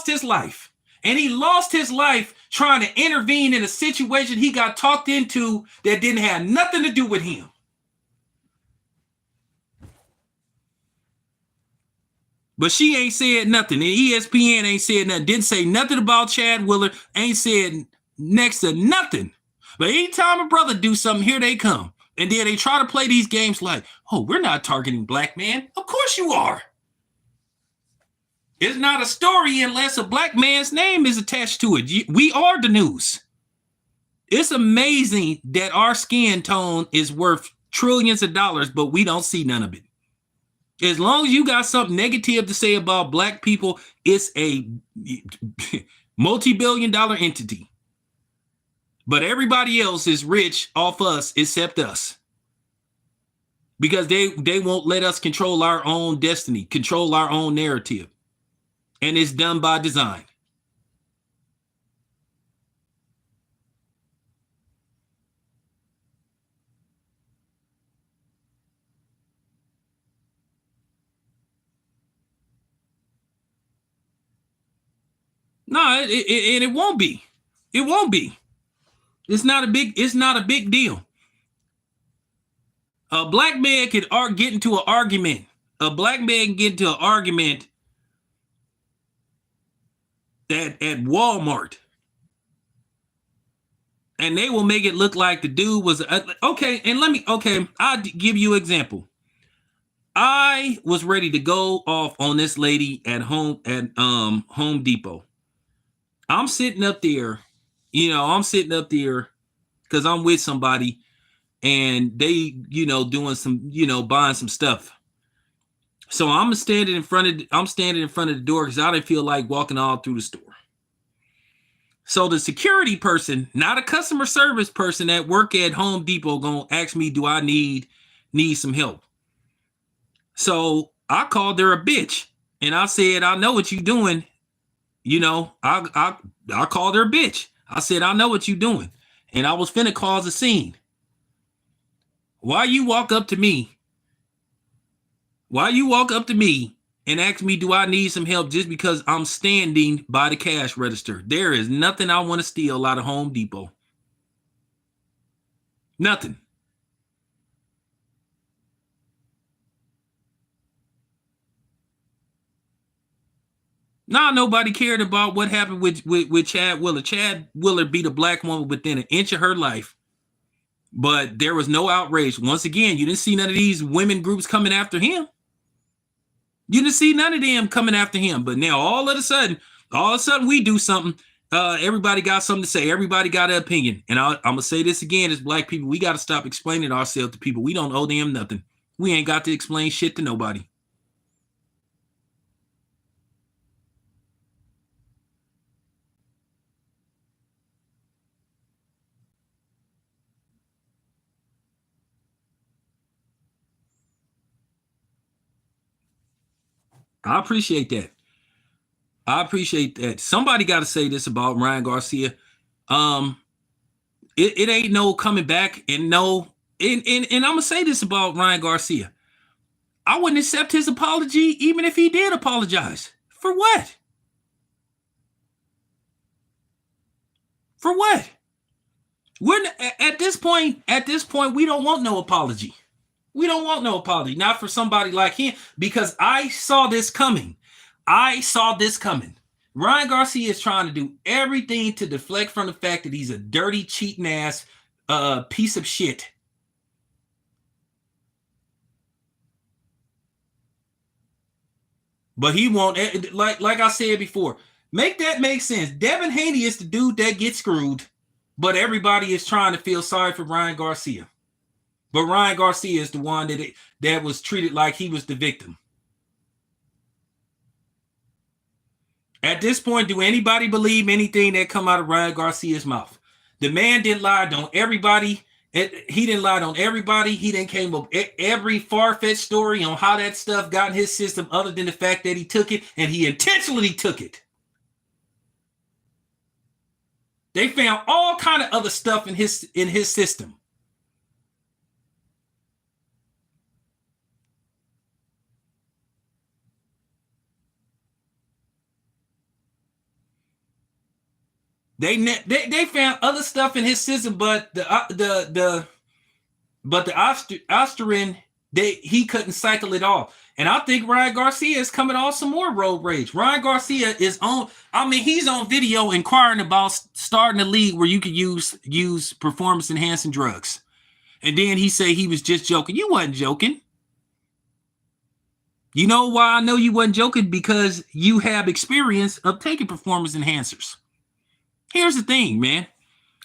his life. And he lost his life trying to intervene in a situation he got talked into that didn't have nothing to do with him. But she ain't said nothing. And ESPN ain't said nothing. Didn't say nothing about Chad Willard. Ain't said next to nothing. But anytime a brother do something, here they come. And then they try to play these games like, oh, we're not targeting black men. Of course you are. It's not a story unless a black man's name is attached to it. We are the news. It's amazing that our skin tone is worth trillions of dollars, but we don't see none of it. As long as you got something negative to say about black people, it's a multi-billion-dollar entity. But everybody else is rich off us except us. Because they won't let us control our own destiny, control our own narrative. And it's done by design. No, it won't be. It won't be. It's not a big deal. A black man could get into an argument. A black man can get into an argument at Walmart, and they will make it look like the dude was okay. And I'll give you an example. I was ready to go off on this lady at Home Depot. I'm sitting up there, because I'm with somebody, and they, doing some, buying some stuff. So I'm standing in front of the door because I didn't feel like walking all through the store. So the security person, not a customer service person that work at Home Depot, gonna ask me, do I need some help? So I called her a bitch, and I said, I know what you're doing. I called her a bitch. I said, I know what you're doing, and I was finna cause a scene. Why you walk up to me and ask me, do I need some help just because I'm standing by the cash register? There is nothing I want to steal out of Home Depot. Nothing. Nah, nobody cared about what happened with Chad Willard. Chad Willard beat a black woman within an inch of her life. But there was no outrage. Once again, you didn't see none of these women groups coming after him. You didn't see none of them coming after him. But now all of a sudden, All of a sudden, we do something. Everybody got something to say. Everybody got an opinion. And I'm going to say this again as black people. We got to stop explaining ourselves to people. We don't owe them nothing. We ain't got to explain shit to nobody. I appreciate that. I appreciate that. Somebody got to say this about Ryan Garcia. It ain't no coming back, and no, and I'm gonna say this about Ryan Garcia. I wouldn't accept his apology even if he did apologize. For what? For what? We're at this point. At this point, we don't want no apology. We don't want no apology. Not for somebody like him, because I saw this coming. I saw this coming. Ryan Garcia is trying to do everything to deflect from the fact that he's a dirty, cheating ass piece of shit. But he won't, like I said before, make that make sense. Devin Haney is the dude that gets screwed, but everybody is trying to feel sorry for Ryan Garcia. But Ryan Garcia is the one that was treated like he was the victim. At this point, do anybody believe anything that come out of Ryan Garcia's mouth? The man didn't lie on everybody. He didn't lie on everybody. He didn't came up every far-fetched story on how that stuff got in his system, other than the fact that he took it, and he intentionally took it. They found all kind of other stuff in his system. They found other stuff in his system, but the Osterin, he couldn't cycle it off. And I think Ryan Garcia is coming off some more road rage. Ryan Garcia is on. I mean, he's on video inquiring about starting a league where you could use performance enhancing drugs. And then he say he was just joking. You wasn't joking. You know why I know you wasn't joking? Because you have experience of taking performance enhancers. Here's the thing, man.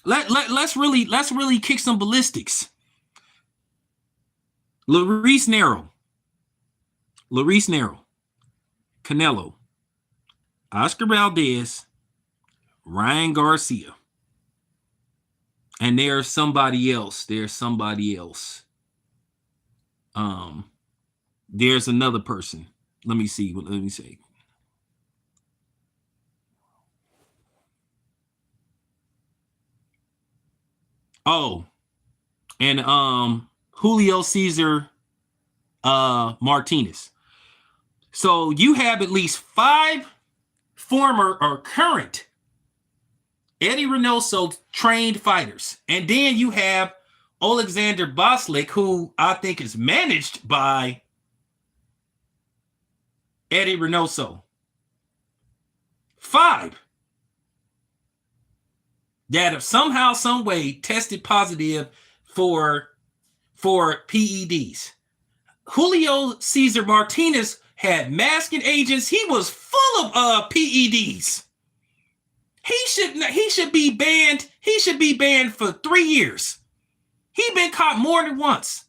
Let's really kick some ballistics. Luis Nero, Canelo, Oscar Valdez, Ryan Garcia, and there's somebody else. There's another person. Let me see. Oh, and Julio Cesar Martinez. So you have at least 5 former or current Eddie Reynoso trained fighters. And then you have Alexander Boslik, who I think is managed by Eddie Reynoso. 5 that have somehow, some way tested positive for PEDs. Julio Cesar Martinez had masking agents. He was full of PEDs. He should be banned. He should be banned for 3 years. He been caught more than once.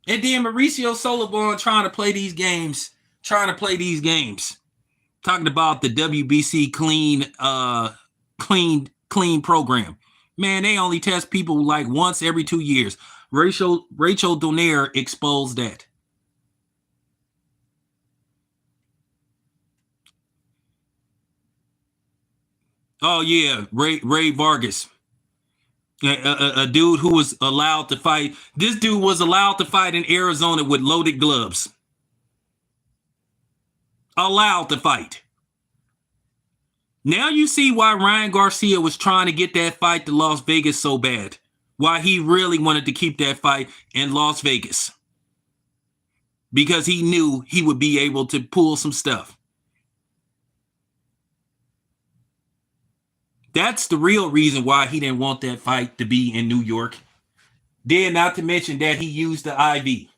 And then Mauricio Sullivan trying to play these games. Talking about the WBC clean program. Man, they only test people like once every 2 years. Rachel Donaire exposed that. Oh yeah, Ray Vargas, a dude who was allowed to fight. This dude was allowed to fight in Arizona with loaded gloves. Allowed to fight. Now you see why Ryan Garcia was trying to get that fight to Las Vegas so bad. Why he really wanted to keep that fight in Las Vegas. Because he knew he would be able to pull some stuff. That's the real reason why he didn't want that fight to be in New York. Then not to mention that he used the IV.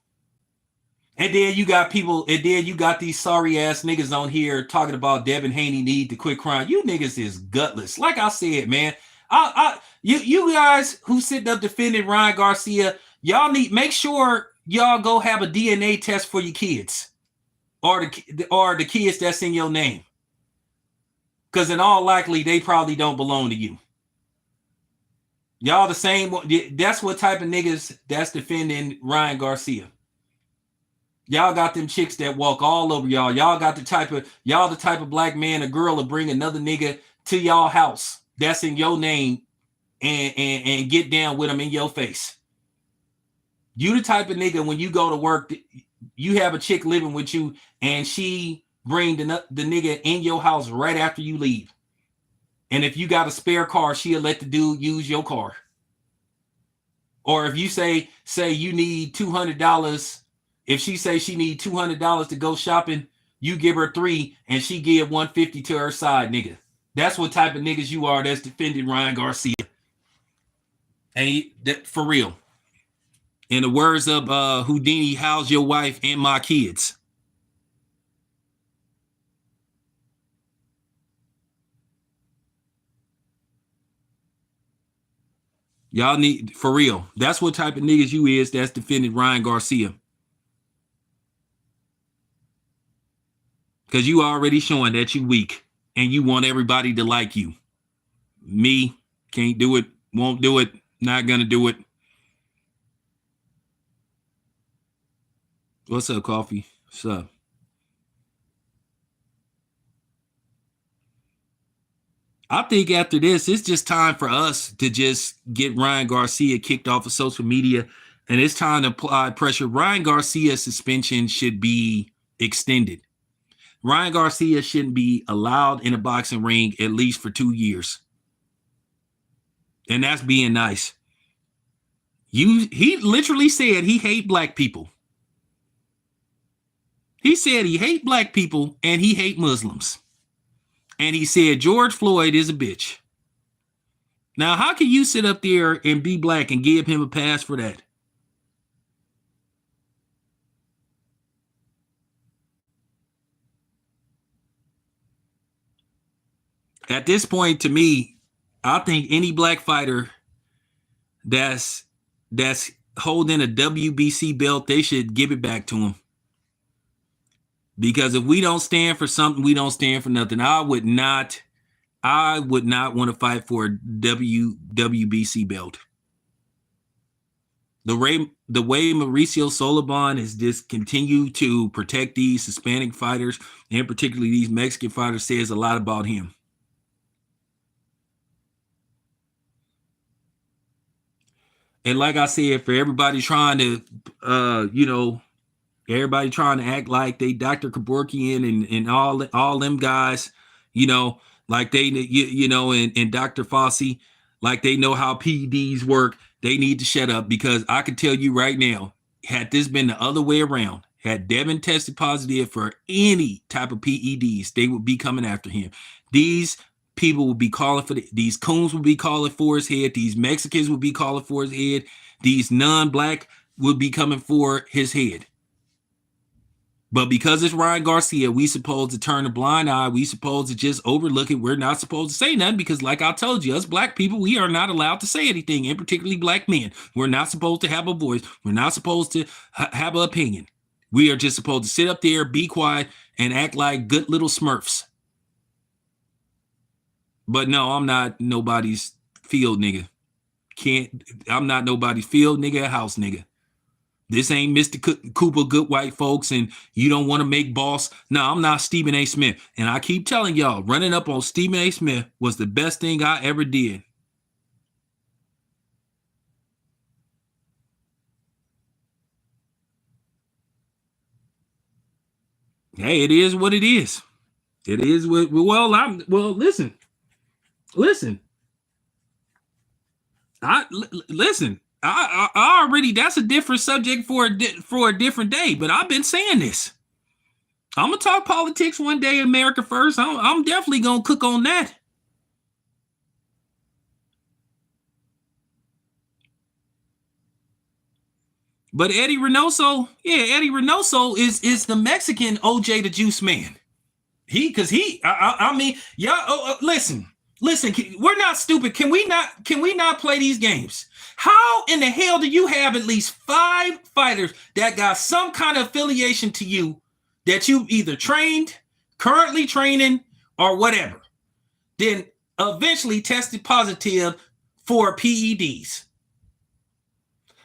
And then you got people, and then you got these sorry ass niggas on here talking about Devin Haney need to quit crying. You niggas is gutless. Like I said, man, you guys who sitting up defending Ryan Garcia, y'all need make sure y'all go have a DNA test for your kids, or the kids that's in your name, because in all likely they probably don't belong to you. Y'all the same. That's what type of niggas that's defending Ryan Garcia. Y'all got them chicks that walk all over y'all. Y'all got the type of black man or girl to bring another nigga to y'all house that's in your name and get down with them in your face. You the type of nigga when you go to work, you have a chick living with you and she bring the nigga in your house right after you leave. And if you got a spare car, she'll let the dude use your car. Or if you say you need $200, if she say she need $200 to go shopping, you give her $3 and she give $150 to her side nigga. That's what type of niggas you are that's defending Ryan Garcia. And for real. In the words of Houdini, how's your wife and my kids? Y'all need, for real. That's what type of niggas you is that's defending Ryan Garcia. Because you already showing that you weak and you want everybody to like you. Me, can't do it, won't do it, not gonna do it. What's up, Coffee? What's up? I think after this, it's just time for us to just get Ryan Garcia kicked off of social media, and it's time to apply pressure. Ryan Garcia's suspension should be extended. Ryan Garcia shouldn't be allowed in a boxing ring at least for 2 years. And that's being nice. He literally said he hate black people. He said he hate black people and he hate Muslims. And he said George Floyd is a bitch. Now, how can you sit up there and be black and give him a pass for that? At this point, to me, I think any black fighter that's holding a WBC belt, they should give it back to him. Because if we don't stand for something, we don't stand for nothing. I would not want to fight for a WBC belt. The way Mauricio Solomon has just continued to protect these Hispanic fighters, and particularly these Mexican fighters, says a lot about him. And like I said, for everybody trying to, everybody trying to act like they Dr. Kevorkian and all them guys, like they, and Dr. Fauci, like they know how PEDs work. They need to shut up, because I can tell you right now, had this been the other way around, had Devin tested positive for any type of PEDs, they would be coming after him. These people would be calling for these coons would be calling for his head. These Mexicans would be calling for his head. These non-black would be coming for his head. But because it's Ryan Garcia, we supposed to turn a blind eye. We supposed to just overlook it. We're not supposed to say nothing because, like I told you, us black people, we are not allowed to say anything, and particularly black men. We're not supposed to have a voice. We're not supposed to have an opinion. We are just supposed to sit up there, be quiet, and act like good little Smurfs. But no, I'm not nobody's field nigga. I'm not nobody's field nigga, house nigga. This ain't Mr. Cooper, good white folks, and you don't want to make boss. No, I'm not Stephen A. Smith. And I keep telling y'all, running up on Stephen A. Smith was the best thing I ever did. Hey, it is what it is. It is what, listen. Listen. I already, that's a different subject for a different day, but I've been saying this. I'm gonna talk politics one day, America First. I'm definitely gonna cook on that. But Eddie Reynoso, yeah, Eddie Reynoso is the Mexican OJ the Juice Man. I mean, y'all, listen, we're not stupid. Can we not play these games? How in the hell do you have at least 5 fighters that got some kind of affiliation to you that you either trained, currently training, or whatever, then eventually tested positive for PEDs?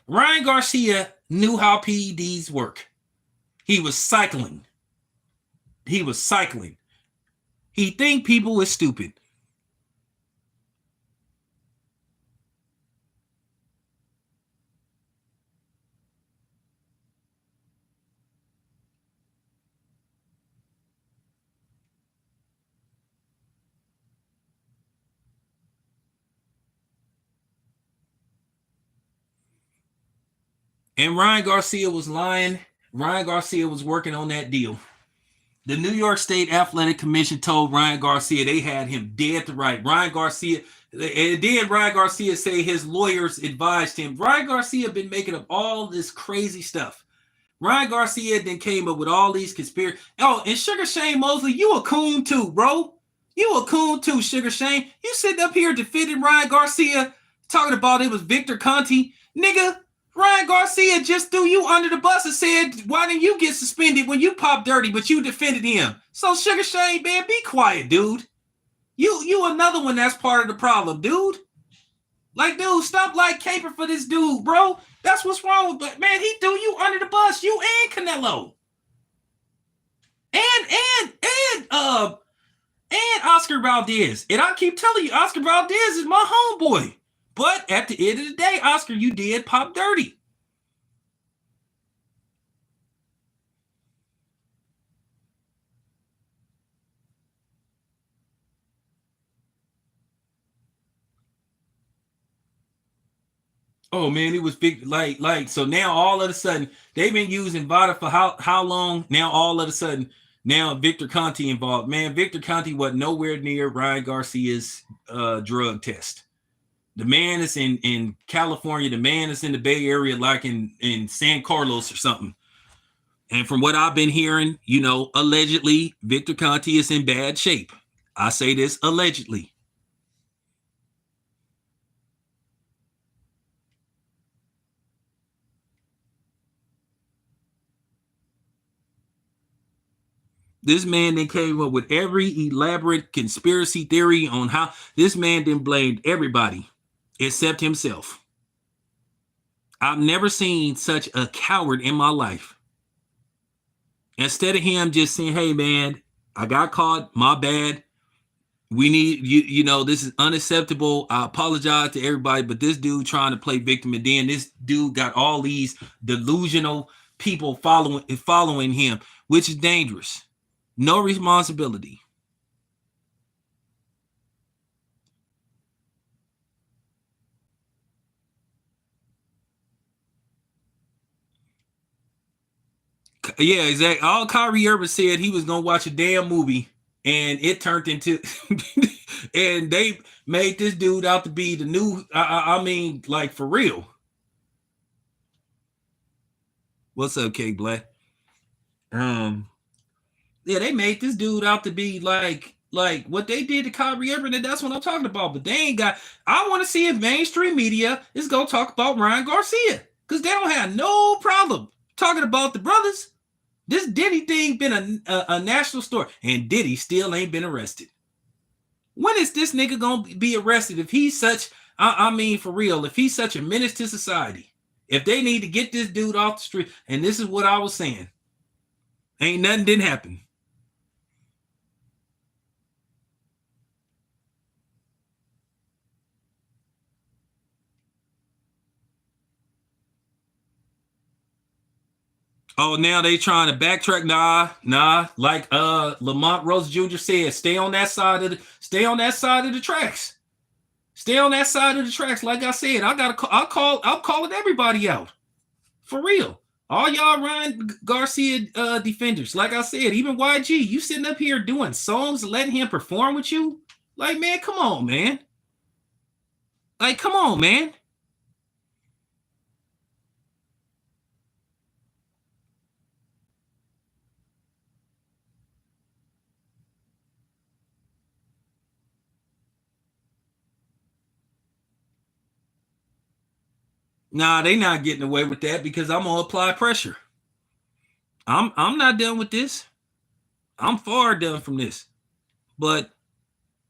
Ryan Garcia knew how PEDs work. He was cycling. He think people is stupid. And Ryan Garcia was lying. Ryan Garcia was working on that deal. The New York State Athletic Commission told Ryan Garcia they had him dead to right. Ryan Garcia say his lawyers advised him. Ryan Garcia been making up all this crazy stuff. Ryan Garcia then came up with all these conspiracy. Oh, and Sugar Shane Mosley, you a coon too, bro. You a coon too, Sugar Shane. You sitting up here defending Ryan Garcia, talking about it was Victor Conte. Nigga, Ryan Garcia just threw you under the bus and said, why didn't you get suspended when you popped dirty, but you defended him? So Sugar Shane, man, be quiet, dude. You another one that's part of the problem, dude. Like, dude, stop like caping for this dude, bro. That's what's wrong with, man, he threw you under the bus, you and Canelo. And Oscar Valdez. And I keep telling you, Oscar Valdez is my homeboy. But at the end of the day, Oscar, you did pop dirty. Oh man, it was big. Like so now all of a sudden they've been using Vada for how long? Now all of a sudden now Victor Conte involved. Man, Victor Conte was nowhere near Ryan Garcia's drug test. The man is in California. The man is in the Bay Area, like in San Carlos or something. And from what I've been hearing, allegedly Victor Conte is in bad shape. I say this allegedly. This man then came up with every elaborate conspiracy theory on how this man then blamed everybody except himself. I've never seen such a coward in my life. Instead of him just saying, hey, man, I got caught. My bad. We need, this is unacceptable. I apologize to everybody, but this dude trying to play victim, and then this dude got all these delusional people following him, which is dangerous. No responsibility. Yeah, exactly. All Kyrie Irving said he was gonna watch a damn movie, and it turned into, and they made this dude out to be the new. I mean, like for real. What's up, K Black? Yeah, they made this dude out to be like what they did to Kyrie Irving, and that's what I'm talking about. But they ain't got. I want to see if mainstream media is gonna talk about Ryan Garcia, because they don't have no problem talking about the brothers. This Diddy thing been a national story, and Diddy still ain't been arrested. When is this nigga gonna be arrested if he's such? I mean, for real, if he's such a menace to society, if they need to get this dude off the street, and this is what I was saying, ain't nothing didn't happen. Oh, now they trying to backtrack. Nah. Like Lamont Rose Jr. said, stay on that side of the tracks. Stay on that side of the tracks. Like I said, I'm calling everybody out. For real. All y'all Ryan Garcia defenders. Like I said, even YG, you sitting up here doing songs, letting him perform with you. Like, man, come on, man. Like, come on, man. Nah, they not getting away with that because I'm gonna apply pressure. I'm not done with this. I'm far done from this. But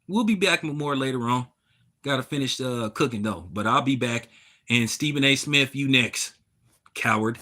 we'll be back with more later on. Got to finish cooking though. But I'll be back. And Stephen A. Smith, you next, coward.